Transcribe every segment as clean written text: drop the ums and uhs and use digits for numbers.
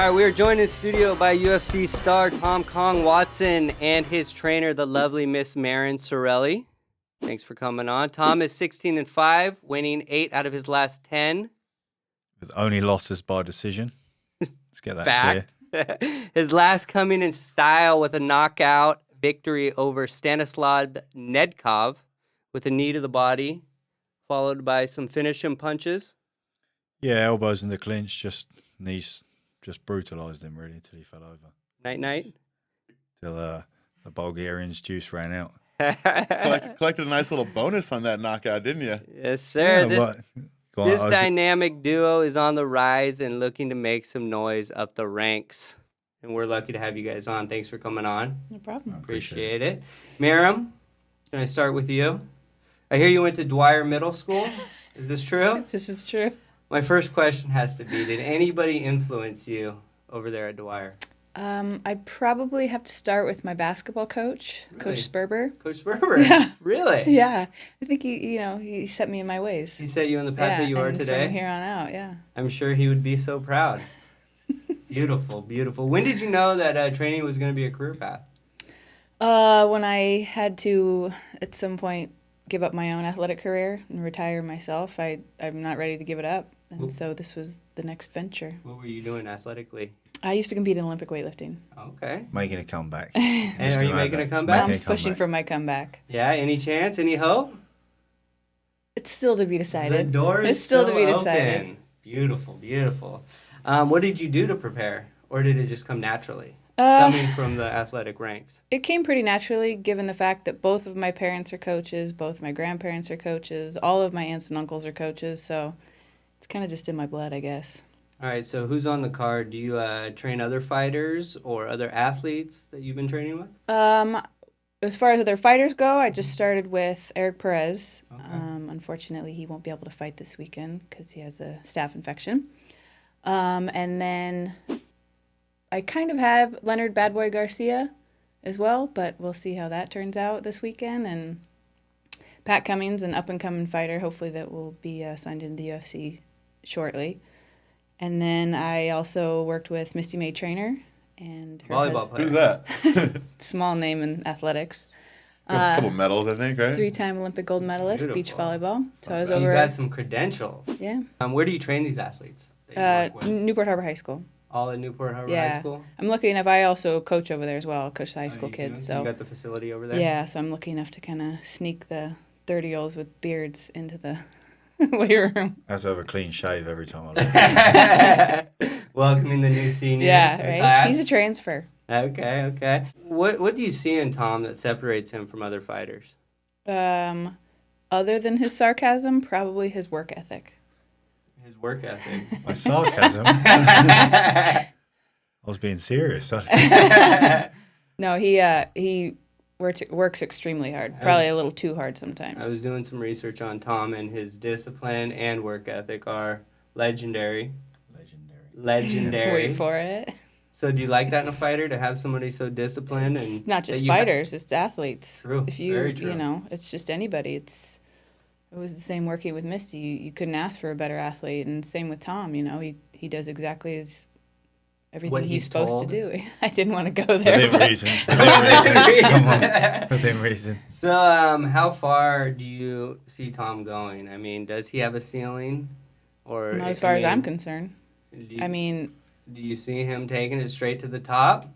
right, we are joined in studio by UFC star Tom Kong Watson and his trainer, the lovely Miss Maryn Ciarelli. Thanks for coming on. Tom is 16-5, winning 8 out of his last 10. His only losses by decision. Let's get that Fact. clear. His last coming in style with a knockout victory over Stanislav Nedkov with a knee to the body, followed by some finishing punches. Yeah, elbows in the clinch, just knees, just brutalised him really until he fell over. Night. Till the Bulgarian's juice ran out. Collected a nice little bonus on that knockout, didn't you? Yes, sir. Yeah, This dynamic duo is on the rise and looking to make some noise up the ranks. And we're lucky to have you guys on. Thanks for coming on. No problem. Appreciate it. Miriam, can I start with you? I hear you went to Dwyer Middle School. Is this true? This is true. My first question has to be, did anybody influence you over there at Dwyer? I'd probably have to start with my basketball coach, Really? Coach Sperber. Coach Berber? Yeah. Really? Yeah, I think he set me in my ways. He set you on the path that you are and today? from here on out, yeah. I'm sure he would be so proud. Beautiful, beautiful. When did you know that training was going to be a career path? When I had to, at some point, give up my own athletic career and retire myself, I'm not ready to give it up. And so this was the next venture. What were you doing athletically? I used to compete in Olympic weightlifting. Okay. Making a comeback. And are you making a comeback? Tom's pushing for my comeback. Yeah, any chance? Any hope? It's still to be The decided. door is It's still to be open. decided. Beautiful, beautiful. What did you do to prepare? Or did it just come naturally? Uh, Coming from the athletic ranks. It came pretty naturally, given the fact that both of my parents are coaches, both of my grandparents are coaches, all of my aunts and uncles are coaches, so it's kind of just in my blood, I guess. All right, so who's on the card? Do you train other fighters or other athletes that you've been training with? As far as other fighters go, I just started with Eric Perez. Okay. Unfortunately, he won't be able to fight this weekend because he has a staph infection. And then I kind of have Leonard Bad Boy Garcia as well, but we'll see how that turns out this weekend. And Pat Cummings, an up-and-coming fighter, hopefully that will be signed into the UFC shortly. And then I also worked with Misty May Trainer and her Volleyball player. Who's that? small name in athletics. A couple medals, I think, right? 3-time Olympic gold medalist, beach Beautiful. volleyball. So I was So you over got some credentials. yeah, Where do you train these athletes that you work with? Newport Harbor High School. All at Newport Harbor High Yeah, School? I'm lucky enough. I also coach over there as well. Coach the high school You kids. do? You So got the facility over there? yeah, so I'm lucky enough to kind of sneak the 30-year-olds with beards into the weight room. I have to have a clean shave every time I look. Welcoming the new senior. Yeah, to the right. class. He's a transfer. Okay. What do you see in Tom that separates him from other fighters? Other than his sarcasm, probably his work ethic. His work ethic. My sarcasm. I was being serious. No, he works extremely hard. Probably a little too hard I sometimes. was doing some research on Tom, and his discipline and work ethic are legendary. Legendary. Wait for it. So do you like that in a fighter, to have somebody so disciplined? It's and not that just you ha- fighters, it's athletes. True, If you, very true. you know, it's just anybody. It was the same working with Misty. You couldn't ask for a better athlete, and same with Tom. You know, he does exactly as everything What he's he's supposed told. to do. I didn't want to go there. Within but- reason. Within reason. Come on. Within reason. So how far do you see Tom going? I mean, does he have a ceiling? Or Not as far as I I'm mean, concerned. do you, I mean, do you see him taking it straight to the top?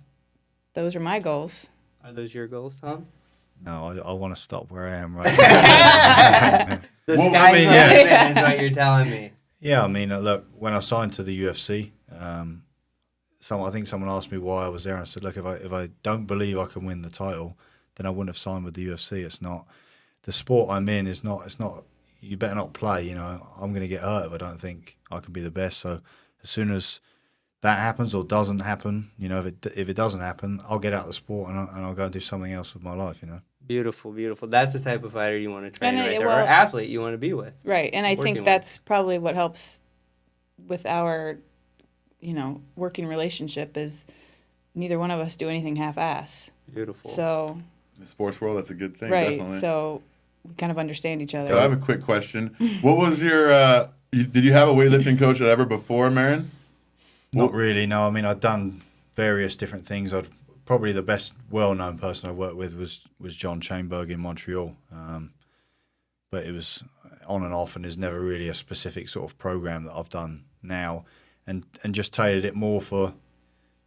those are my goals. Are those your goals, Tom? No, I want to stop where I am right now. The Well, I sky's mean, the yeah. limit is what you're telling me. Yeah, I mean, look, when I signed to the UFC, I think someone asked me why I was there, and I said, look, if I don't believe I can win the title, then I wouldn't have signed with the UFC. It's not the sport I'm in. It's not. You better not play. You know, I'm going to get hurt if I don't think I can be the best. So as soon as that happens or doesn't happen, you know, if it doesn't happen, I'll get out of the sport and I'll go and do something else with my life. You know. Beautiful, beautiful. That's the type of fighter you want to train And right I- there, or well- athlete you want to be with. Right, and I Working think with. that's probably what helps with our, working relationship is neither one of us do anything half-ass. Beautiful. So, In the sports world, that's a good thing, right, definitely. so we kind of understand each other. So I have a quick question. What was your, did you have a weightlifting coach ever before, Maryn? Not really, no. I mean, I'd done various different things. Probably the best well-known person I worked with was John Chainberg in Montreal. But it was on and off, and there's never really a specific sort of program that I've done now, and just tailored it more for,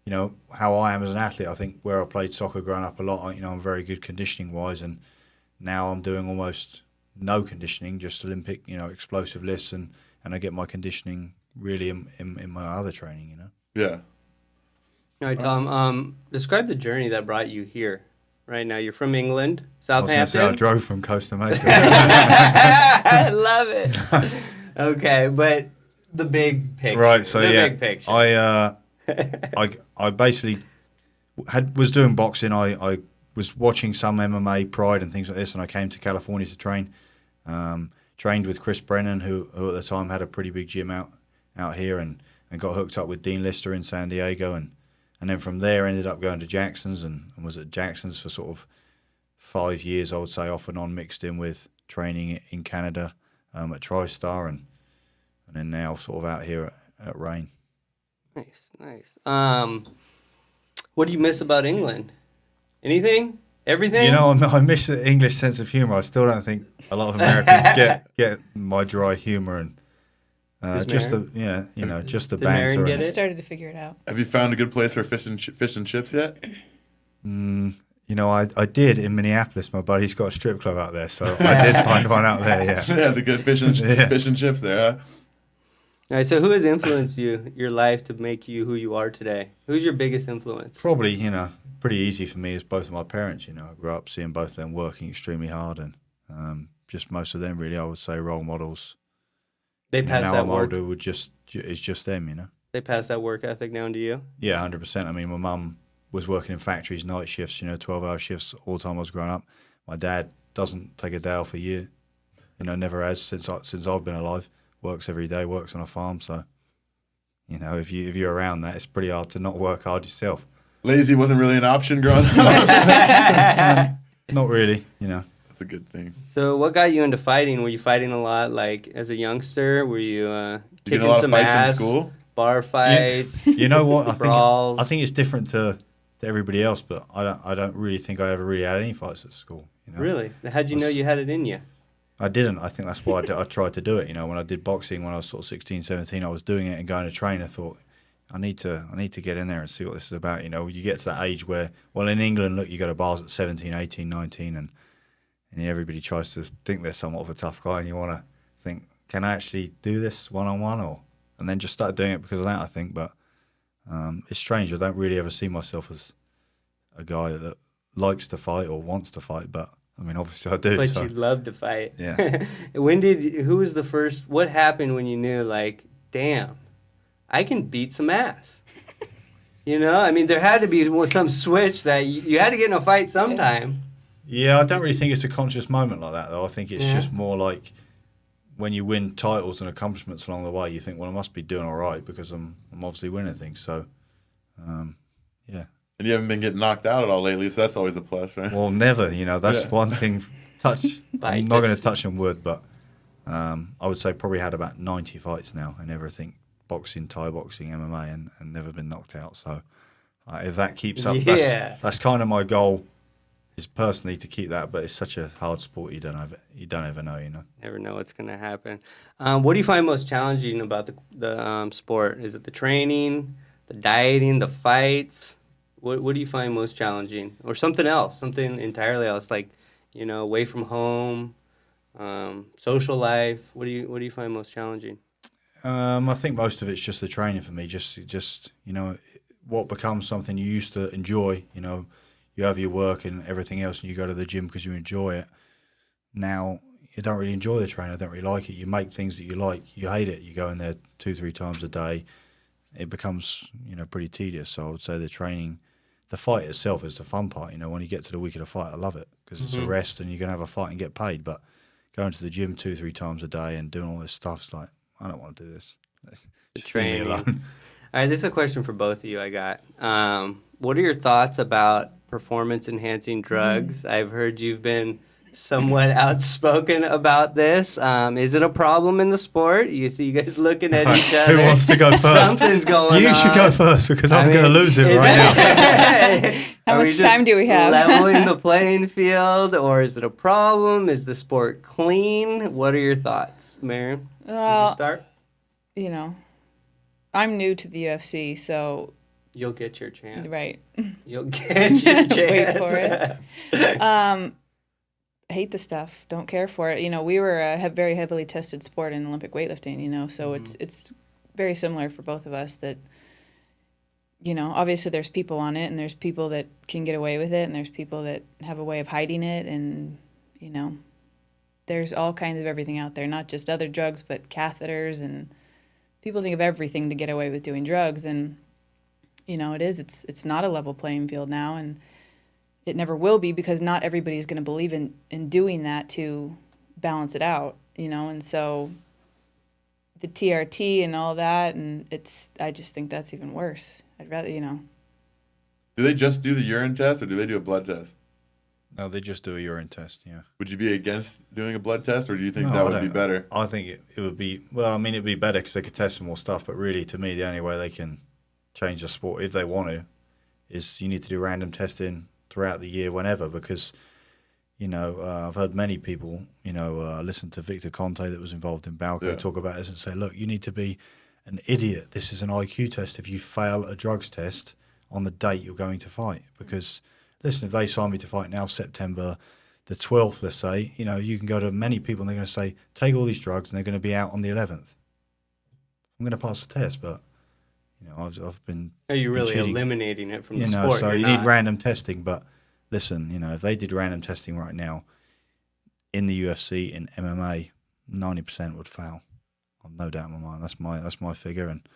you know, how I am as an athlete. I think where I played soccer growing up a lot, you know, I'm very good conditioning-wise, and now I'm doing almost no conditioning, just Olympic, you know, explosive lifts, and I get my conditioning really in my other training, you know. Yeah. All right, Tom. Describe the journey that brought you here. Right now, you're from England, I was going to say I Southampton. drove from Costa Mesa. I love it. Okay, but the big picture. Right, so the yeah, big picture. I basically was doing boxing. I was watching some MMA Pride and things like this, and I came to California to train. Trained with Chris Brennan, who at the time had a pretty big gym out here, and got hooked up with Dean Lister in San Diego, and then from there ended up going to Jackson's and was at Jackson's for sort of 5 years, I would say, off and on, mixed in with training in Canada at TriStar, and then now sort of out here at Rain. Nice. What do you miss about England? Anything? Everything? You know, I miss the English sense of humour. I still don't think a lot of Americans get my dry humour, and just the Did Maryn banter. get And, it? I've started to figure it out. Have you found a good place for fish and chips yet? you know, I did in Minneapolis. My buddy's got a strip club out there, so I did find one out there. Yeah. Yeah, the good fish and chips there. Huh? All right, so who has influenced your life to make you who you are today? Who's your biggest influence? Probably, you know, pretty easy for me is both of my parents. You know, I grew up seeing both of them working extremely hard, and just most of them really, I would say, role models. They You know, pass now that I'm work. older, it's just them. You know. They pass that work ethic down to you. Yeah, 100%. I mean, my mum was working in factories, night shifts, you know, 12-hour shifts all the time I was growing up. My dad doesn't take a day off a year, you know, never has since I've been alive. Works every day, works on a farm, so, you know, if you're around that, it's pretty hard to not work hard yourself. Lazy wasn't really an option growing up. Not really, you know. That's a good thing. So what got you into fighting? Were you fighting a lot, like, as a youngster? Were you You get kicking a lot of some fights in ass? school. Bar fights? You know what? Brawls. I think it's different to everybody else, but I don't really think I ever really had any fights at school. You know? Really? How'd you know you had it in you? I didn't. I think that's why I tried to do it. You know, when I did boxing when I was sort of 16, 17, I was doing it and going to train. I thought, I need to get in there and see what this is about. You know, you get to that age where, well, in England, look, you go to bars at 17, 18, 19, and everybody tries to think they're somewhat of a tough guy, and you want to think, can I actually do this one-on-one? And then just start doing it because of that, I think. But it's strange. I don't really ever see myself as a guy that likes to fight or wants to fight, but I mean, obviously I do. But so. you love to fight. Yeah. Who was the first, what happened when you knew, like, damn, I can beat some ass? You know, I mean, there had to be some switch that you had to get in a fight sometime. Yeah, I don't really think it's a conscious moment like that, though. I think it's just more like when you win titles and accomplishments along the way, you think, well, I must be doing all right because I'm obviously winning things. So, yeah. And you haven't been getting knocked out at all lately, so that's always a plus, right? Well, never. You know, that's Yeah. one thing. I'm Bite not going us. to touch on wood, but I would say probably had about 90 fights now and everything. Boxing, Thai boxing, MMA, and never been knocked out. So if that keeps up, Yeah. that's kind of my goal, is personally to keep that. But it's such a hard sport, you don't ever know, you know. Never know what's going to happen. What do you find most challenging about the sport? Is it the training, the dieting, the fights? What do you find most challenging? Or something else, something entirely else, like, you know, away from home, social life? What do you find most challenging? I think most of it's just the training for me. Just you know, what becomes something you used to enjoy. You know, you have your work and everything else, and you go to the gym because you enjoy it. Now you don't really enjoy the training. I don't really like it. You make things that you like. You hate it. You go in there 2-3 times a day. It becomes, you know, pretty tedious. So I would say the training, the fight itself is the fun part. You know, when you get to the week of the fight, I love it because it's a rest and you're gonna have a fight and get paid. But going to the gym 2-3 times a day and doing all this stuff's like, I don't want to do this. Just leave me Training. alone. All right, this is a question for both of you I got. What are your thoughts about performance-enhancing drugs? I've heard you've been somewhat outspoken about this. Is it a problem in the sport? You see you guys looking at each other. Who wants to go first? Something's going on. You should go first because I'm going to lose it right now. How much time do we have? Leveling the playing field, or is it a problem? Is the sport clean? What are your thoughts, Maryn? Did you start? You know, I'm new to the UFC, so You'll get your chance. right. You'll get your chance. Wait for it. I hate the stuff. Don't care for it. You know, we were a very heavily tested sport in Olympic weightlifting. You know, so it's very similar for both of us. That, you know, obviously there's people on it, and there's people that can get away with it, and there's people that have a way of hiding it, and you know, there's all kinds of everything out there. Not just other drugs, but catheters, and people think of everything to get away with doing drugs, and you know, it's not a level playing field now, and it never will be, because not everybody is going to believe in doing that to balance it out, you know, and so the TRT and all that, and I just think that's even worse. I'd rather, you know. Do they just do the urine test, or do they do a blood test? No, they just do a urine test, yeah. Would you be against doing a blood test, or do you think No, that I would be don't. better? I think it would be, well, I mean, it'd be better because they could test for more stuff, but really, to me, the only way they can change the sport, if they want to, is you need to do random testing throughout the year, whenever, because, you know, I've heard many people, you know, listen to Victor Conte that was involved in Balco talk about this and say, look, you need to be an idiot. This is an IQ test if you fail a drugs test on the date you're going to fight. Because, listen, if they sign me to fight now, September the 12th, let's say, you know, you can go to many people and they're going to say, take all these drugs, and they're going to be out on the 11th. I'm going to pass the test, but, you know, I've been... Are you really cheating. eliminating it from the You know, sport? so You're you not. need random testing. But listen, you know, if they did random testing right now in the UFC, in MMA, 90% would fail. I've no doubt in my mind. That's my figure, and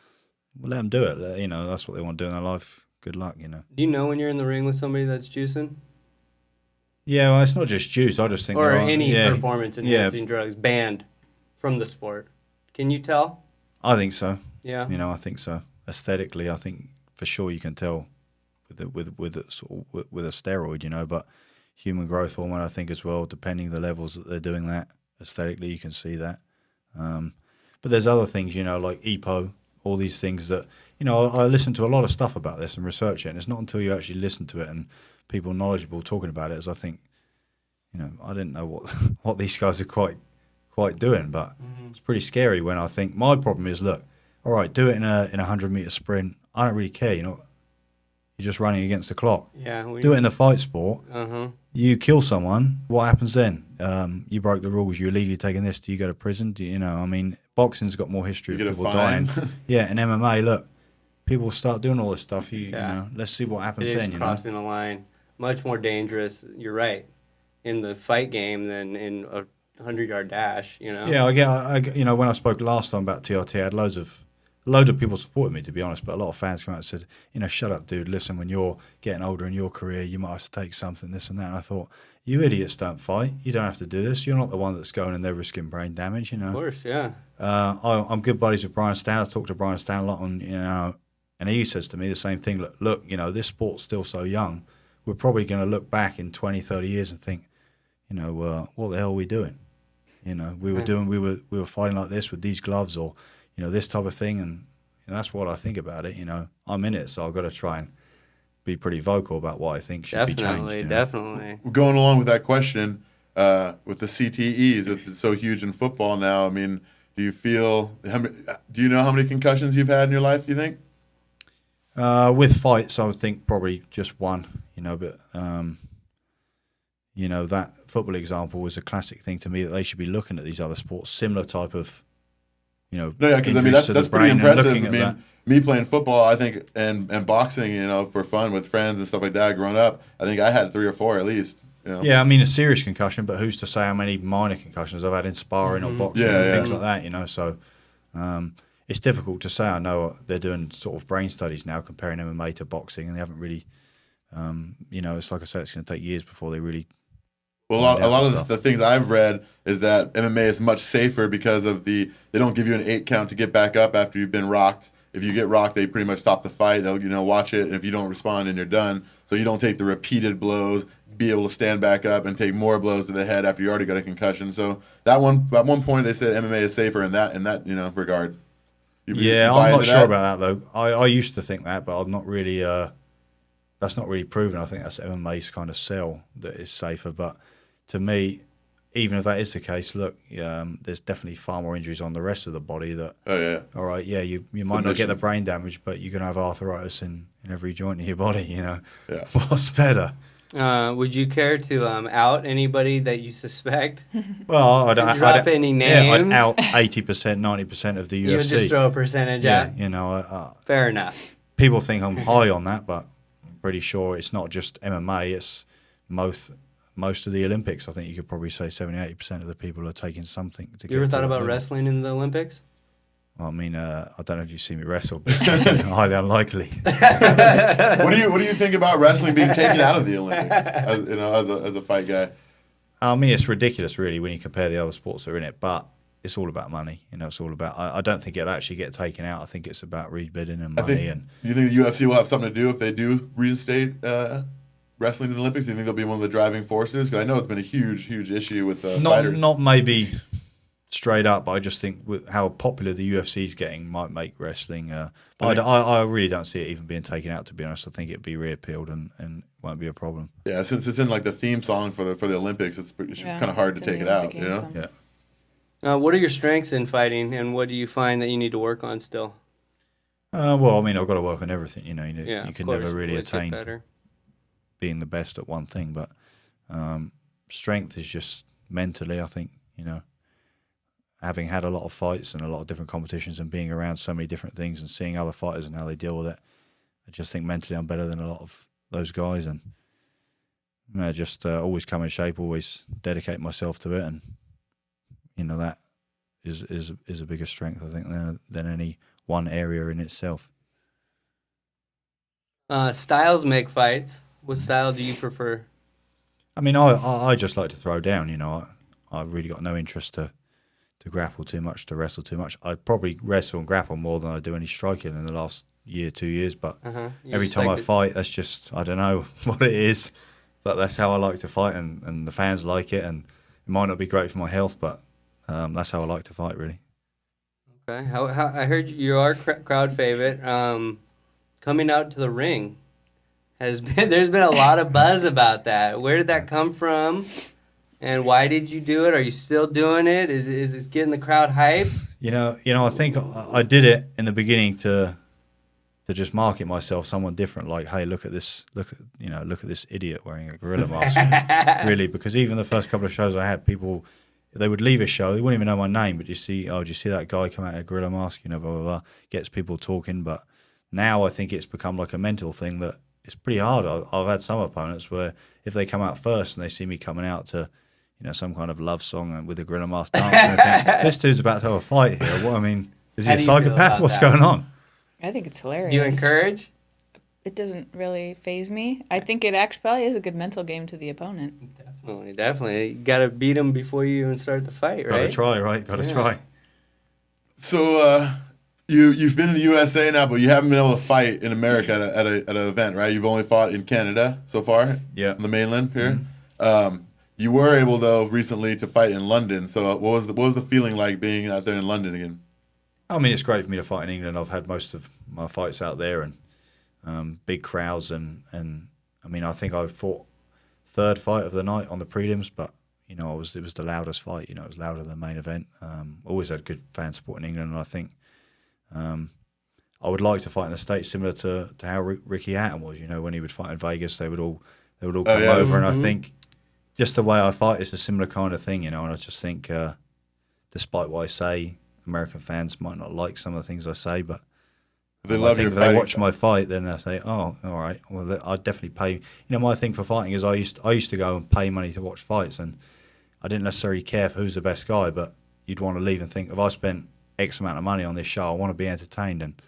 we'll let them do it. You know, that's what they want to do in their life. Good luck, you know. Do you know when you're in the ring with somebody that's juicing? Yeah, well, it's not just juice. I just think Or there are- any yeah, performance-enhancing drugs banned from the sport? Can you tell? I think so. Yeah. You know, I think so. Aesthetically, I think for sure you can tell with a steroid, you know. But human growth hormone, I think as well, depending the levels that they're doing that aesthetically, you can see that. But there's other things, you know, like EPO, all these things that, you know, I listen to a lot of stuff about this and research it, and it's not until you actually listen to it and people knowledgeable talking about it as I think, you know, I didn't know what these guys are quite doing, but it's pretty scary when I think my problem is, look, all right, do it in a 100-meter sprint. I don't really care, you know. You're just running against the clock. Yeah. Do it in the fight sport. Uh-huh. You kill someone, what happens then? You broke the rules. You're illegally taking this. Do you go to prison? Do you know? I mean, boxing's got more history You of get a people fine. dying. Yeah, and MMA, look, people start doing all this stuff. You Yeah. know, let's see what happens It is then. You know, crossing a line. Much more dangerous, you're right, in the fight game than in a 100-yard dash, you know? yeah, I you know, when I spoke last time about TRT, I had loads of people supported me, to be honest, but a lot of fans came out and said, you know, shut up, dude. Listen, when you're getting older in your career, you might have to take something, this and that. And I thought, you idiots don't fight. You don't have to do this. You're not the one that's going in there risking brain damage, you know. Of course, yeah. I'm good buddies with Brian Stan. I talk to Brian Stan a lot, on, you know, and he says to me the same thing. Look, you know, this sport's still so young. We're probably going to look back in 20, 30 years and think, you know, what the hell are we doing? You know, we were fighting like this with these gloves, or, you know, this type of thing, and you know, that's what I think about it. You know, I'm in it, so I've got to try and be pretty vocal about what I think should be changed. You know? Definitely. Going along with that question, with the CTEs, it's so huge in football now. I mean, do you know how many concussions you've had in your life, you think? With fights, I would think probably just one, you know, but, you know, that football example was a classic thing to me, that they should be looking at these other sports, similar type of, you know, No, yeah, because I mean injuries to that's the pretty brain, and impressive. looking I at mean, that. me playing football, I think, and boxing, you know, for fun with friends and stuff like that. Growing up, I think I had 3 or 4 at least. You know? Yeah, I mean, a serious concussion, but who's to say how many minor concussions I've had in sparring or boxing Yeah, and yeah. things like that, you know? So it's difficult to say. I know they're doing sort of brain studies now comparing MMA to boxing, and they haven't really, you know, it's like I said, it's going to take years before they really. Well, a lot of the things I've read is that MMA is much safer because of they don't give you an 8 count to get back up after you've been rocked. If you get rocked, they pretty much stop the fight. They'll, you know, watch it, and if you don't respond, and you're done. So you don't take the repeated blows, be able to stand back up and take more blows to the head after you already got a concussion. So at one point they said MMA is safer in that regard. You I'm buy not into sure that? about that though. I used to think that, but I'm not really. That's not really proven. I think that's MMA's kind of sell that is safer. But to me, even if that is the case, look, there's definitely far more injuries on the rest of the body. That all right, you might not get the brain damage, but you're gonna have arthritis in every joint in your body. Yeah. What's better? Would you care to out anybody that you suspect? Well, I'd drop any names. I'd out 80%, 90% of the UFC. You would just throw a percentage out? Fair enough. People think I'm high on that, but I'm pretty sure it's not just MMA. It's most of the Olympics. I think you could probably say 70-80% of the people are taking something to get. You ever thought to that about level. wrestling in the Olympics? Well, I mean, I don't know if you've seen me wrestle, but it's highly unlikely. What do you think about wrestling being taken out of the Olympics? As a fight guy. I mean, it's ridiculous, really, when you compare the other sports that are in it. But it's all about money. It's all about. I don't think it'll actually get taken out. I think it's about rebidding and money. Do you think the UFC will have something to do if they do reinstate wrestling in the Olympics? Do you think they'll be one of the driving forces? Because I know it's been a huge issue with fighters. Not maybe straight up, but I just think with how popular the UFC is getting might make wrestling. But I really don't see it even being taken out. To be honest, I think it'd be reappealed and won't be a problem. Yeah, since it's in like the theme song for the Olympics, it's kind of hard to take it out. Yeah. What are your strengths in fighting, and what do you find that you need to work on still? Well, I mean, I've got to work on everything. You can of course, never really always get attain better. being the best at one thing, but strength is just mentally. I think having had a lot of fights and a lot of different competitions and being around so many different things and seeing other fighters and how they deal with it, I just think mentally I'm better than a lot of those guys, and just always come in shape, always dedicate myself to it, and that is a bigger strength, I think, than any one area in itself. Styles make fights. What style do you prefer? I mean, I just like to throw down. I've really got no interest to grapple too much, to wrestle too much. I probably wrestle and grapple more than I do any striking in the last year, 2 years. But every time I fight, that's just, I don't know what it is, but that's how I like to fight, and the fans like it. And it might not be great for my health, but that's how I like to fight, really. Okay. How I heard you are crowd favorite. Coming out to the ring there's been a lot of buzz about that. Where did that come from? And why did you do it? Are you still doing it? Is it getting the crowd hype? I think I did it in the beginning to just market myself someone different. Like, hey, look at this idiot wearing a gorilla mask. Really, because even the first couple of shows I had, people, they would leave a show, they wouldn't even know my name, but do you see that guy come out in a gorilla mask? Blah blah blah. Gets people talking. But now I think it's become like a mental thing that it's pretty hard. I've had some opponents where if they come out first and they see me coming out to some kind of love song and with a gorilla mask dance, and I think, this dude's about to have a fight here. What, I mean, is he a psychopath? What's going on? I think it's hilarious. Do you encourage? It doesn't really faze me. I think it actually probably is a good mental game to the opponent. Definitely. You got to beat him before you even start the fight, right? Got to try, right? Got to try. So you've been in the USA now, but you haven't been able to fight in America at an event, right? You've only fought in Canada so far. Yeah. On the mainland here. Mm-hmm. You were able, though, recently to fight in London. So what was the feeling like being out there in London again? I mean, it's great for me to fight in England. I've had most of my fights out there, and big crowds, and I mean, I think I fought third fight of the night on the prelims, but it was the loudest fight. It was louder than the main event. Always had good fan support in England, and I think I would like to fight in the States, similar to how Ricky Hatton was. When he would fight in Vegas, they would all come over, and I think just the way I fight is a similar kind of thing. And I just think, despite what I say, American fans might not like some of the things I say, but they if they watch my fight, then they say, "Oh, all right. Well, I'd definitely pay." My thing for fighting is I used to go and pay money to watch fights, and I didn't necessarily care for who's the best guy, but you'd want to leave and think, if I spent X amount of money on this show, I want to be entertained, and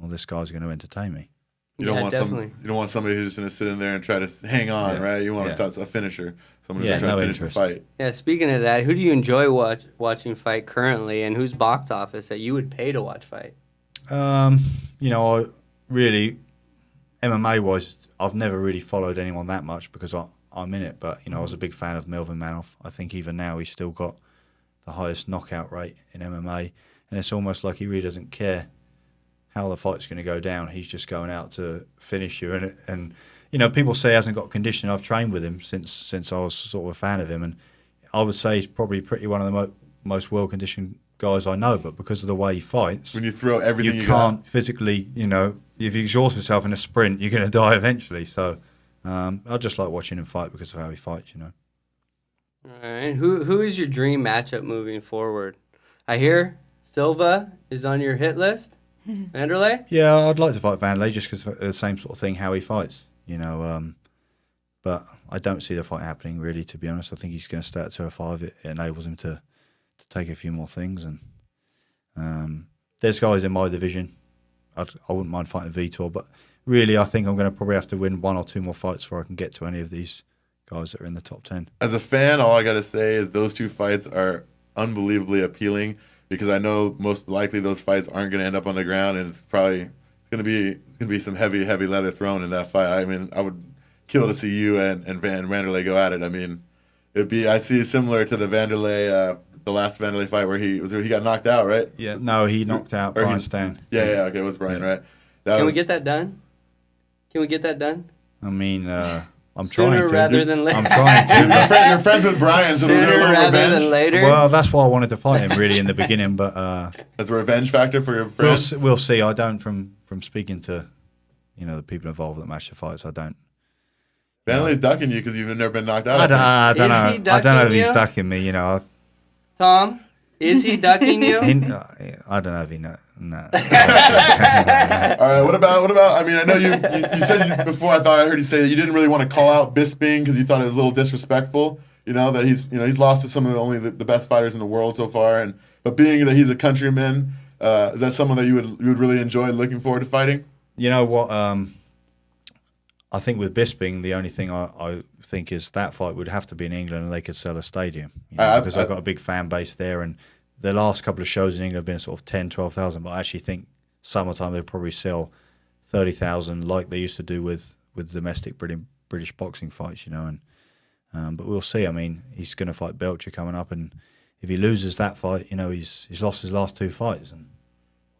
this guy's going to entertain me. You don't want somebody who's just going to sit in there and try to hang on, right? You want a finisher, someone who's going to try to finish the fight. Yeah. Speaking of that, who do you enjoy watching fight currently, and who's box office that you would pay to watch fight? I really, MMA wise, I've never really followed anyone that much because I'm in it. But, I was a big fan of Melvin Manoff. I think even now he's still got the highest knockout rate in MMA. And it's almost like he really doesn't care how the fight's going to go down. He's just going out to finish you. And people say he hasn't got conditioning. I've trained with him since I was sort of a fan of him. And I would say he's probably pretty one of the most well-conditioned guys I know. But because of the way he fights, When you throw everything you can't got. physically, if you exhaust yourself in a sprint, you're going to die eventually. So I just like watching him fight because of how he fights, All right. Who is your dream matchup moving forward? I hear Silva is on your hit list. Vanderlei? Yeah, I'd like to fight Vanderlei just because of the same sort of thing, how he fights, But I don't see the fight happening, really, to be honest. I think he's going to stay at 205. It enables him to take a few more things. And there's guys in my division. I wouldn't mind fighting Vitor, but really I think I'm going to probably have to win 1 or 2 more fights before I can get to any of these guys that are in the top 10. As a fan, all I got to say is those 2 fights are unbelievably appealing because I know most likely those fights aren't going to end up on the ground, and it's going to be some heavy leather thrown in that fight. I mean, I would kill to see you and Vanderlei go at it. I mean, I see it similar to the Vanderlei, the last Vanderlei fight where he got knocked out, right? Yeah, no, he knocked out Brian Stan. Yeah, okay, it was Brian, right? Can we get that done? I mean, I'm Sooner trying to. rather than later. I'm trying to. You're friends with Brian, so there's a Sooner little rather revenge. than later. Well, that's why I wanted to fight him really in the beginning, but As a revenge factor for your friends. we'll see. I don't from speaking to the people involved that match the fights. I don't. Vanderlei's ducking you because you've never been knocked out. I don't Is know. he I don't know if ducking he's you? ducking me. Tom, is he ducking you? I don't know if he knows. No. All right. What about? I mean, I know you said before. I heard you say that you didn't really want to call out Bisping because you thought it was a little disrespectful. That he's lost to some of the best fighters in the world so far, but being that he's a countryman, is that someone that you would really enjoy looking forward to fighting? You know what? I think with Bisping, the only thing I think is that fight would have to be in England and they could sell a stadium. Because I've got a big fan base there, and the last couple of shows in England have been sort of 10, 12,000, but I actually think summertime they'll probably sell 30,000 like they used to do with domestic British boxing fights, but we'll see. I mean, he's going to fight Belcher coming up, and if he loses that fight, he's lost his last 2 fights. And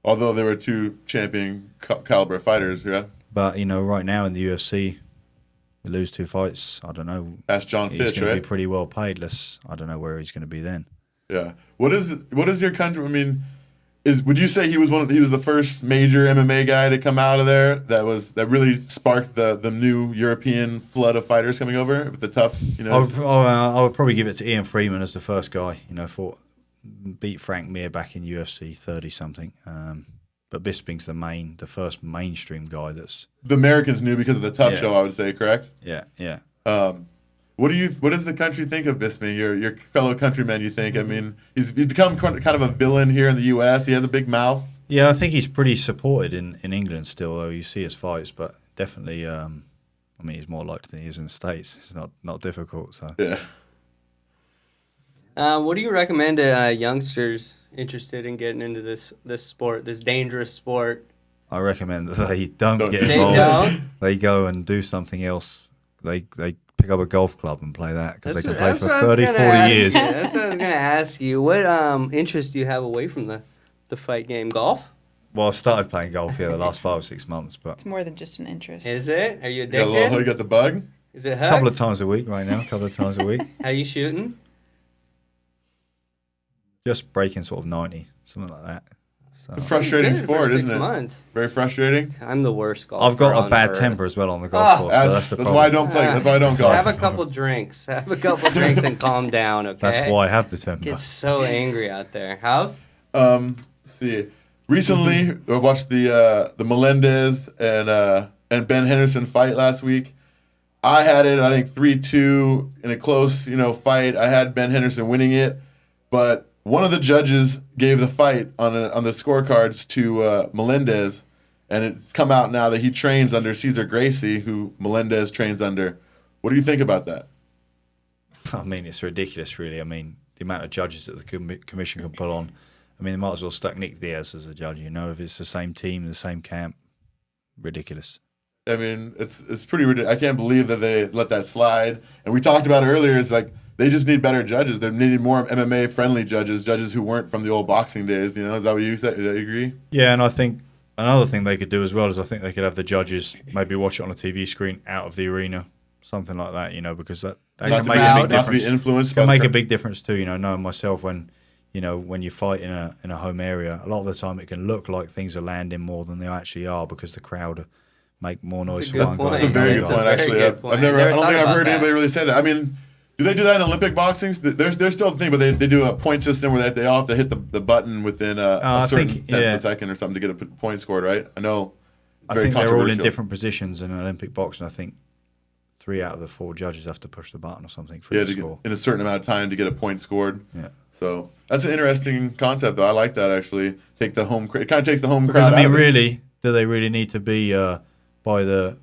although there were 2 champion caliber fighters, yeah. But right now in the UFC, you lose 2 fights. I don't know. Ask John He's Fitch, going to right? be pretty well paid. I don't know where he's going to be then. Yeah. What is your country? I mean, would you say he was the first major MMA guy to come out of there that really sparked the new European flood of fighters coming over with the tough, I would probably give it to Ian Freeman as the first guy. Beat Frank Mir back in UFC 30 something. But Bisping's the first mainstream guy that's. The Americans knew because of the tough show, I would say, correct? Yeah. What does the country think of Bisping? Your fellow countrymen, you think? I mean, he's become kind of a villain here in the U.S. He has a big mouth. Yeah, I think he's pretty supported in England still, though you see his fights, but definitely, he's more liked than he is in the States. It's not difficult. So Yeah. What do you recommend to youngsters interested in getting into this sport, this dangerous sport? I recommend that they don't get They involved. don't? They go and do something else. They pick up a golf club and play that because they can play That's for what I was 30, gonna 40 ask years. you. That's what I was going to ask you. What interest do you have away from the fight game? Golf? Well, I started playing golf the last 5 or 6 months, but It's more than just an interest. Is it? Are you You got addicted? the bug? Is it a hooked? couple of times a week right now. How you shooting? Just breaking sort of 90, something like that. So It's a frustrating Good for sport, 6 isn't it? months. Very frustrating. I'm the worst golfer. I've got a on bad earth. temper as well on the golf course. So that's the That's why I problem. don't play. That's why I don't golf. Have a couple drinks. Have a couple drinks and calm down, okay? That's why I have the temper. Get so angry out there. House? Let's see. Recently, I watched the Melendez and Ben Henderson fight last week. I had it, I think 3-2 in a close, fight. I had Ben Henderson winning it, but one of the judges gave the fight on the scorecards to Melendez, and it's come out now that he trains under Cesar Gracie, who Melendez trains under. What do you think about that? I mean, it's ridiculous, really. I mean, the amount of judges that the commission can put on. I mean, they might as well stuck Nick Diaz as a judge, if it's the same team, the same camp. Ridiculous. I mean, it's pretty ridiculous. I can't believe that they let that slide. And we talked about it earlier. It's like they just need better judges. They needed more MMA friendly judges who weren't from the old boxing days. You know, is that what you said? Do you agree? Yeah, and I think another thing they could do as well is I think they could have the judges maybe watch it on a TV screen out of the arena, something like that. You know, because that Not can to make be- a big not to be difference. influenced by Can the make a crowd. big difference too. You know, knowing myself when you fight in a home area, a lot of the time it can look like things are landing more than they actually are because the crowd make more noise a for good one point. guy. That's a very good That's a point, very actually. good I've point. never, I I never don't thought think I've about heard that. anybody really say that. I mean, do they do that in Olympic boxing? There's still a thing, but they do a point system where they all have to hit the button within a I certain think, tenth of yeah. a second or something to get a point scored, right? I know. It's I very think they're all in controversial. different positions in Olympic boxing. I think 3 out of the 4 judges have to push the button or something for Yeah, the to get, score. in a certain amount of time to get a point scored. Yeah. So that's an interesting concept, though. I like that actually. It kind of takes the home Because crowd I mean, out of it. really, do they really need to be by the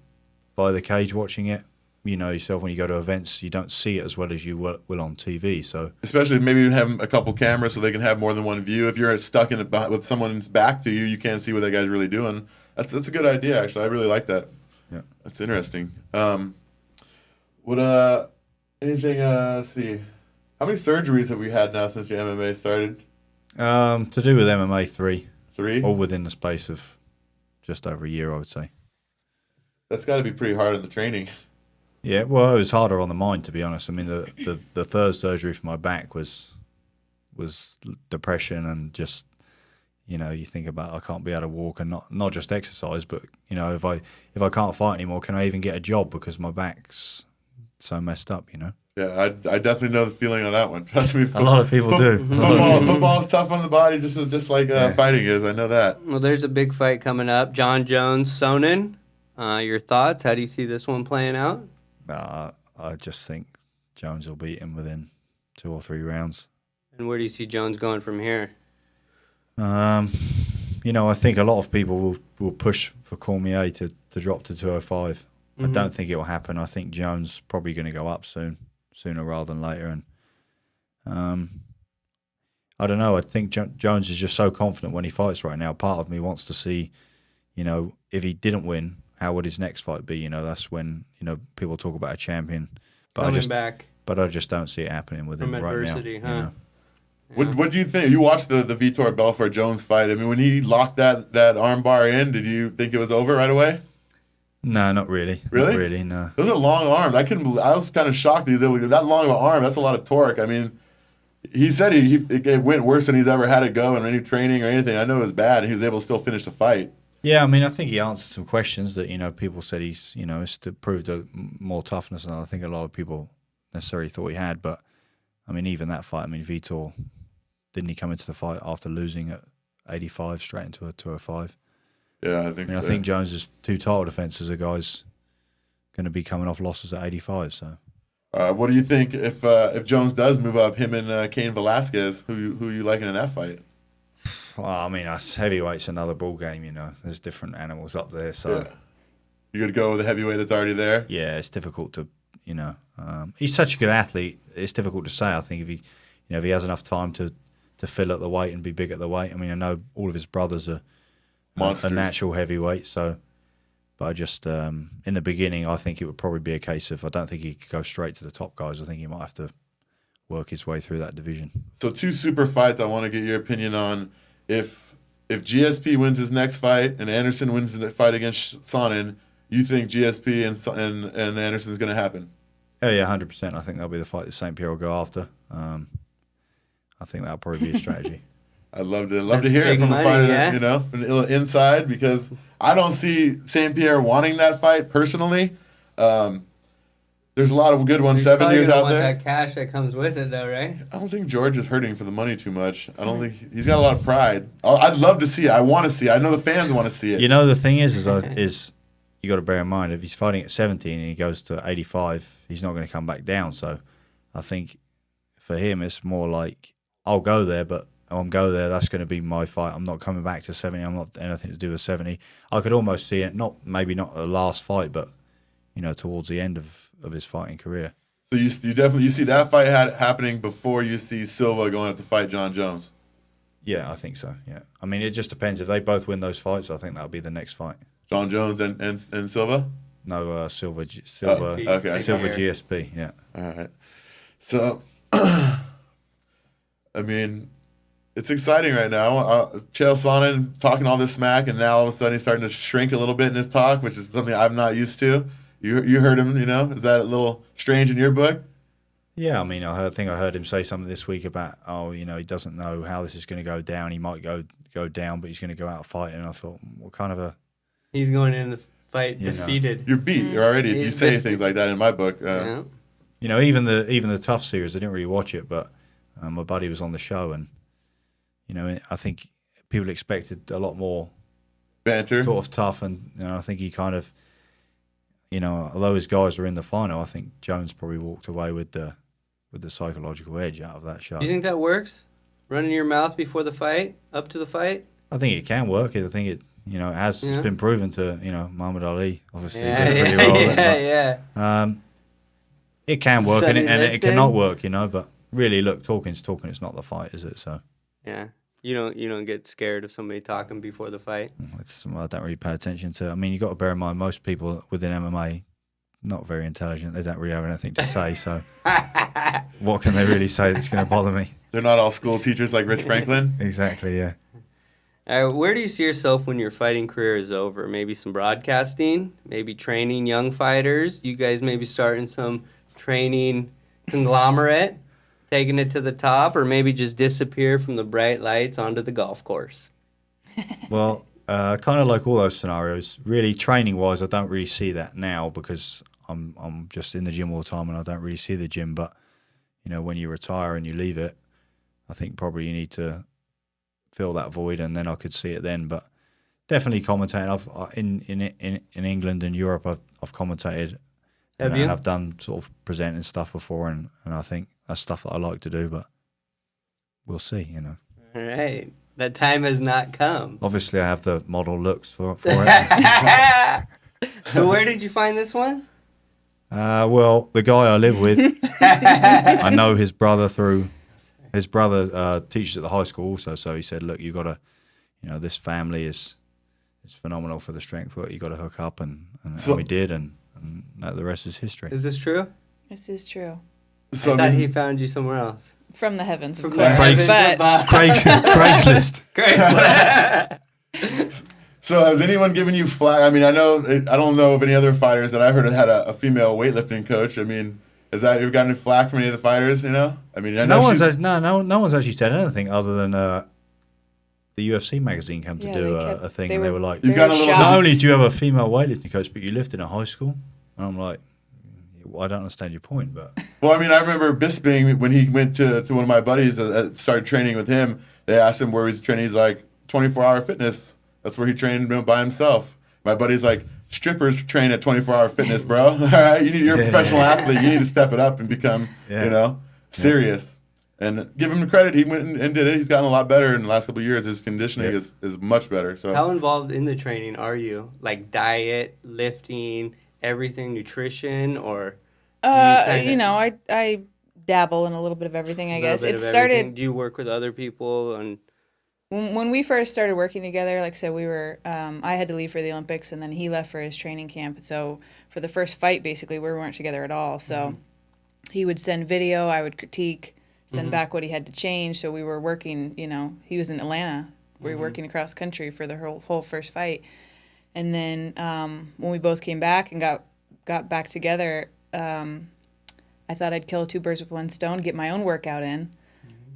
cage watching it? You know, yourself when you go to events, you don't see it as well as you will on TV. So Especially maybe even have a couple cameras so they can have more than one view. If you're stuck in it with someone's back to you, you can't see what that guy's really doing. That's a good idea, actually. I really like that. Yeah. That's interesting. Anything? Let's see. How many surgeries have we had now since your MMA started? to do with MMA 3, 3. all within the space of just over a year, I would say. That's got to be pretty hard on the training. Yeah, well, it was harder on the mind, to be honest. I mean, the third surgery for my back was depression and just, you know, you think about I can't be able to walk and not just exercise, but you know, if I can't fight anymore, can I even get a job because my back's so messed up? You know. Yeah, I definitely know the feeling on that one. Trust me. A lot of people do. Football is tough on the body, just like fighting is. I know that. Well, there's a big fight coming up. John Jones, Sonnen. Your thoughts? How do you see this one playing out? I just think Jones will beat him within 2 or 3 rounds. And where do you see Jones going from here? You know, I think a lot of people will push for Cormier to drop to 205. I don't think it will happen. I think Jones probably going to go up sooner rather than later. And I don't know. I think Jones is just so confident when he fights right now. Part of me wants to see, you know, if he didn't win, how would his next fight be? You know, that's when, you know, people talk about a champion. But Coming back But I just don't see it happening with him from right now. adversity, you huh? know. What do you think? You watched the Vitor Belfort Jones fight. I mean, when he locked that arm bar in, did you think it was over right away? No, not really. Really? Not really, no. Those are long arms. I was kind of shocked that he was able to get that long of an arm. That's a lot of torque. I mean, he said it went worse than he's ever had it go in any training or anything. I know it was bad, and he was able to still finish the fight. Yeah, I mean, I think he answered some questions that, you know, people said he's, you know, it's to prove more toughness than I think a lot of people necessarily thought he had. But, I mean, even that fight, I mean, Vitor, didn't he come into the fight after losing at 85 straight into a 205? Yeah, I think so. I think Jones' 2 title defenses are guys going to be coming off losses at 85. So, what do you think if Jones does move up, him and Cain Velasquez, who you liking in that fight? well, I mean, us heavyweight's another ball game. You know, there's different animals up there. So, Yeah. You could go with the heavyweight that's already there. yeah, it's difficult to, you know, he's such a good athlete. It's difficult to say. I think if he has enough time to fill at the weight and be big at the weight. I mean, I know all of his brothers are Monsters. a natural heavyweight. So, but I just in the beginning, I think it would probably be a case of I don't think he could go straight to the top guys. I think he might have to work his way through that division. So 2 super fights I want to get your opinion on. If GSP wins his next fight and Anderson wins the fight against Sonnen, you think GSP and Anderson is going to happen? Oh yeah, 100%. I think that'll be the fight that St. Pierre will go after. I think that'll probably be a strategy. I'd love to That's hear it big from money, a fighter yeah? that, you know, from the inside, because I don't see St. Pierre wanting that fight personally. There's a lot of good 170ers out there. That cash that comes with it, though, right? I don't think George is hurting for the money too much. I don't think he's got a lot of pride. I'd love to see it. I want to see it. I know the fans want to see it. You know, the thing is you got to bear in mind if he's fighting at 17 and he goes to 85, he's not going to come back down. So, I think for him it's more like I'll go there, but I'm go there. That's going to be my fight. I'm not coming back to 70. I'm not anything to do with 70. I could almost see it maybe not the last fight, but you know, towards the end of his fighting career. So you definitely see that fight happening before you see Silva going up to fight John Jones. Yeah, I think so. Yeah, I mean, it just depends if they both win those fights. I think that'll be the next fight. John Jones and Silva? No, Silver Okay. Silver GSP. Yeah. All right. So, I mean, it's exciting right now. Chael Sonnen talking all this smack, and now all of a sudden he's starting to shrink a little bit in his talk, which is something I'm not used to. You heard him, Is that a little strange in your book? Yeah, I mean, I think I heard him say something this week about, he doesn't know how this is going to go down. He might go down, but he's going to go out fighting. And I thought, what kind of a... He's going in the fight defeated. You're beat already if you He's say defeated. things like that in my book. Yeah. Even the Tough series, I didn't really watch it, but my buddy was on the show, and I think people expected a lot more Banter. sort of tough, and I think he kind of, although his guys were in the final, I think Jones probably walked away with the psychological edge out of that show. Do you think that works? Running your mouth before the fight, up to the fight? I think it can work. I think it has. It's been proven to Muhammad Ali obviously did Yeah, pretty well. with it, yeah. but, it can work and Sonny it Liston? cannot work, But really, look, talking's talking. It's not the fight, is it? So Yeah. You don't get scared of somebody talking before the fight. I don't really pay attention to. I mean, you got to bear in mind most people within MMA not very intelligent. They don't really have anything to say. So what can they really say that's going to bother me? They're not all school teachers like Rich Franklin. Exactly. Yeah. All right, where do you see yourself when your fighting career is over? Maybe some broadcasting, maybe training young fighters. You guys maybe starting some training conglomerate, taking it to the top, or maybe just disappear from the bright lights onto the golf course. Well, kind of like all those scenarios, really training-wise, I don't really see that now because I'm just in the gym all the time and I don't really see the gym. But, when you retire and you leave it, I think probably you need to fill that void, and then I could see it then. But definitely commentating. In England and Europe, I've commentated. Have you? And I've done sort of presenting stuff before, and I think that's stuff that I like to do, but we'll see, All right. That time has not come. Obviously, I have the model looks for it. So where did you find this one? Well, the guy I live with, I know his brother through... His brother teaches at the high school also, so he said, look, you got to, this family is phenomenal for the strength work. You got to hook up, and we did, and the rest is history. Is this true? This is true. So I thought he found you somewhere else. From the heavens, of From course. the heavens But above. Craigslist. Craigslist. So has anyone given you flack? I mean, I don't know of any other fighters that I've heard had a female weightlifting coach. I mean, you've gotten any flack from any of the fighters? I mean, I know No one's actually said anything other than the UFC magazine came to Yeah, do they kept- a thing, they and they were- were like, You've got a little. shocked. not only do you have a female weightlifting coach, but you lifted in high school. And I'm like, well, I don't understand your point, but Well, I mean, I remember Bisping when he went to one of my buddies that started training with him. They asked him where he's training. He's like 24-hour fitness. That's where he trained by himself. My buddy's like, strippers train at 24-hour fitness, bro. All right, you're a professional athlete. You need to step it up and become, serious. And give him the credit. He went and did it. He's gotten a lot better in the last couple of years. His conditioning is much better. So How involved in the training are you? Like diet, lifting, everything, nutrition, or I dabble in a little bit of everything, I guess. It started Do you work with other people? And when we first started working together. Like I said, we were I had to leave for the Olympics, and then he left for his training camp. So for the first fight, basically, we weren't together at all. So he would send video, I would critique, send back what he had to change. So we were working, he was in Atlanta. We were working across country for the whole first fight. And then when we both came back and got back together, I thought I'd kill two birds with one stone, get my own workout in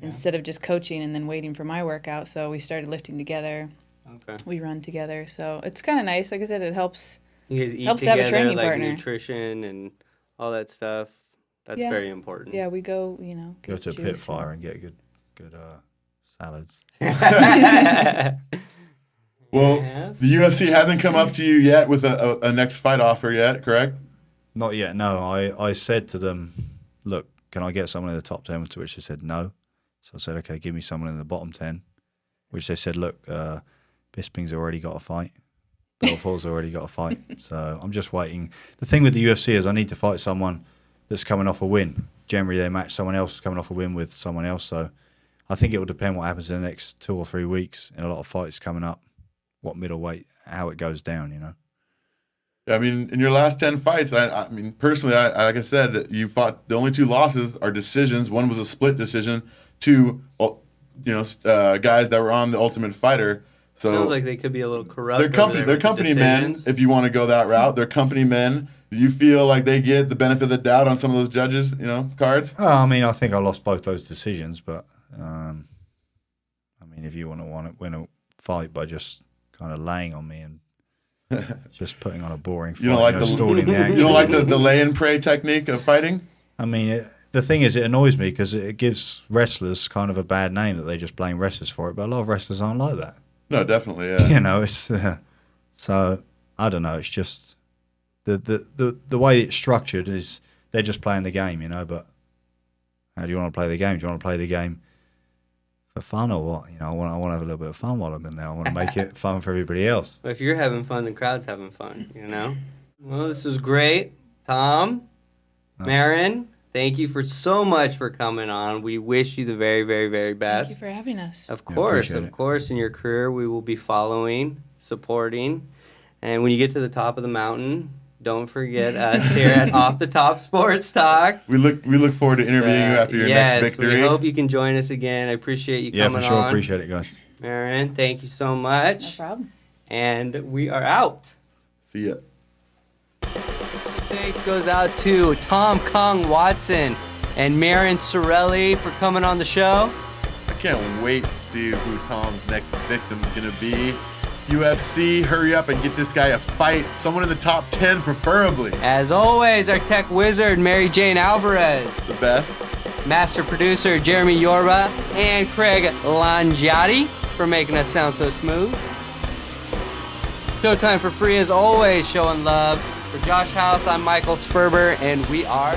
instead of just coaching and then waiting for my workout. So we started lifting together. okay, We run together. So it's kind of nice. Like I said, it helps. you guys eat Helps to have a together, training like partner. nutrition and all that stuff. That's Yeah. very important. Yeah, we go, go get to a pit juice fire and get good salads. well, Yeah. the UFC hasn't come up to you yet with a next fight offer yet, correct? Not yet, no. I said to them, look, can I get someone in the top 10? To which they said no. So I said, okay, give me someone in the bottom 10. Which they said, look, Bisping's already got a fight. Belfort's already got a fight. So I'm just waiting. The thing with the UFC is I need to fight someone that's coming off a win. Generally, they match someone else coming off a win with someone else. So I think it will depend what happens in the next 2 or 3 weeks in a lot of fights coming up. what middleweight, how it goes down, you know. I mean, in your last 10 fights, I mean, personally, like I said, you fought, the only 2 losses are decisions. One was a split decision. 2, guys that were on the Ultimate Fighter. So Sounds like they could be a little corrupt. They're company men, if you want to go that route. They're company men. Do you feel like they get the benefit of the doubt on some of those judges, cards? I mean, I think I lost both those decisions, but I mean, if you want to win a fight by just kind of laying on me and just putting on a boring fight, You don't like stalling the action. You don't like the lay and pray technique of fighting? I mean, the thing is, it annoys me because it gives wrestlers kind of a bad name that they just blame wrestlers for it. But a lot of wrestlers aren't like that. No, definitely, yeah. It's so I don't know. It's just the way it's structured is they're just playing the game, But how do you want to play the game? Do you want to play the game for fun or what? I want to have a little bit of fun while I'm in there. I want to make it fun for everybody else. If you're having fun, the crowd's having fun, Well, this was great. Tom, Maryn, thank you so much for coming on. We wish you the very, very, very best. Thank you for having us. Of course, appreciate of it. course. In your career, we will be following, supporting. And when you get to the top of the mountain, don't forget us here at Off the Top Sports Talk. We look forward to interviewing you after your next victory. We hope you can join us again. I appreciate you coming on. Yeah, for sure. Appreciate it, guys. Maryn, thank you so No much. problem. And we are out. See ya. Thanks goes out to Tom Kong Watson and Maryn Ciarelli for coming on the show. I can't wait to see who Tom's next victim is going to be. UFC, hurry up and get this guy a fight. Someone in the top 10, preferably. As always, our tech wizard, Mary Jane Alvarez. The best. Master producer, Jeremy Yorba, and Craig Langiati for making us sound so smooth. Showtime for free as always, showing love. For Josh House, I'm Michael Sperber, and we are